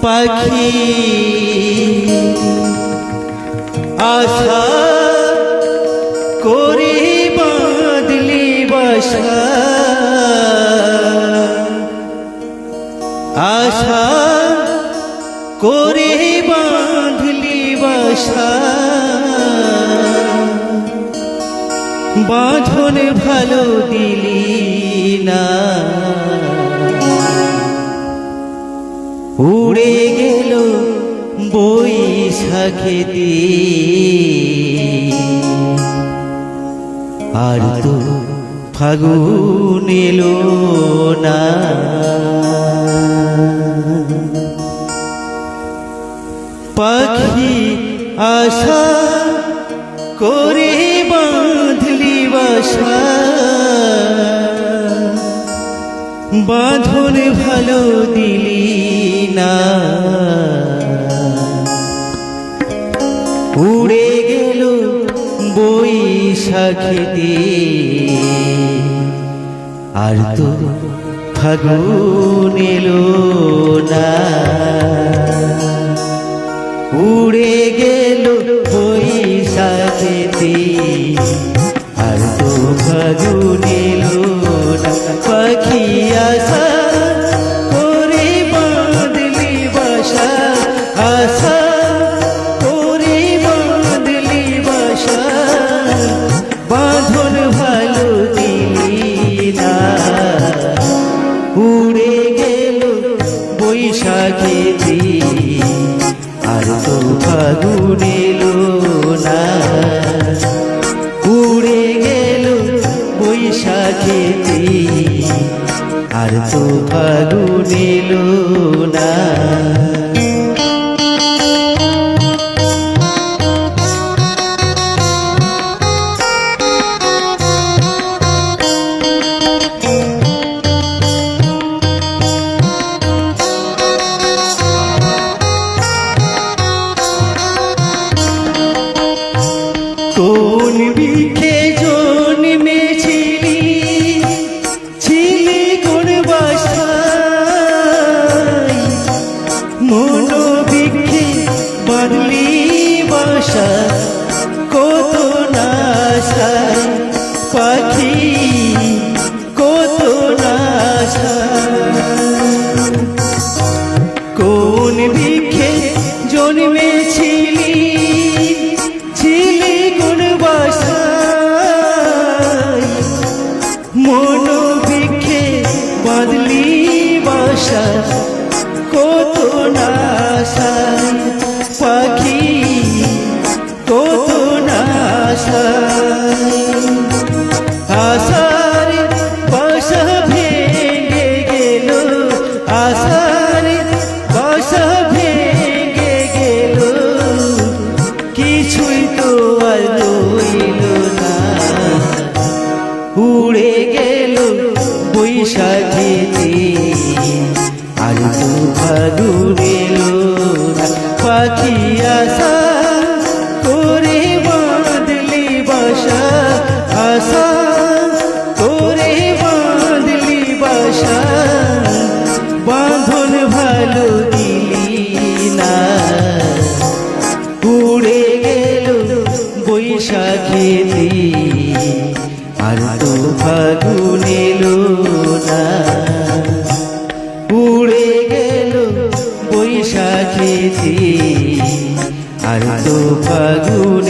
পাখি আশা করে বাঁধলি বাসা, আশা করে বাঁধলি বাসা, বাঁধন ভালো দিলি না, উড়ে গেল বৈশাখেতে, আর তো ফাগুন এলো না। পাখি আশা করে বাঁধলি বাসা, বাঁধন ভালো দিলি না, উড়ে গেল বৈশাখেতে, আর তো ফাগুন এলো না, উড়ে গেল বৈশাখেতে, আর তো ফাগুন এলো না। পাখি আশা করে বাঁধলি বাসা, আশা করে বাঁধলি বাসা, বাঁধন ভালো দিলি না, উড়ে গেল বৈশাখেতে, আর তো ফাগুন এলো না, উড়ে গেল বৈশাখেতে, আর তো ফাগুন এলো না। কোন বৃক্ষে জন্মেছিলি, ছিলি কোন বাসায়, মনোবৃক্ষে বাঁধলি বাসা, কত নাশায় পাখি কত নাশায়। কোন বৃক্ষে জন্মেছিলি, ছিলি কোন বাসায়, মনোবৃক্ষে বাঁধলি বাসা, কত নাশায় পাখি কত নাশায়। আশার বাসা ভেঙে গেল, আশার বাসা ভেঙে গেল, কিছুই তো আর রইল না, উড়ে গেল বৈশাখেতে, আর তো ফাগুন এলো না। পাখি আশা করে বাঁধলি বাসা, আশা করে বাঁধলি বাসা, বাঁধন ভালো দিলি না, উড়ে গেল বৈশাখেতে, আর তো ফাগুন এলো না, উড়ে গেল বৈশাখেতে, আর তো ফাগুন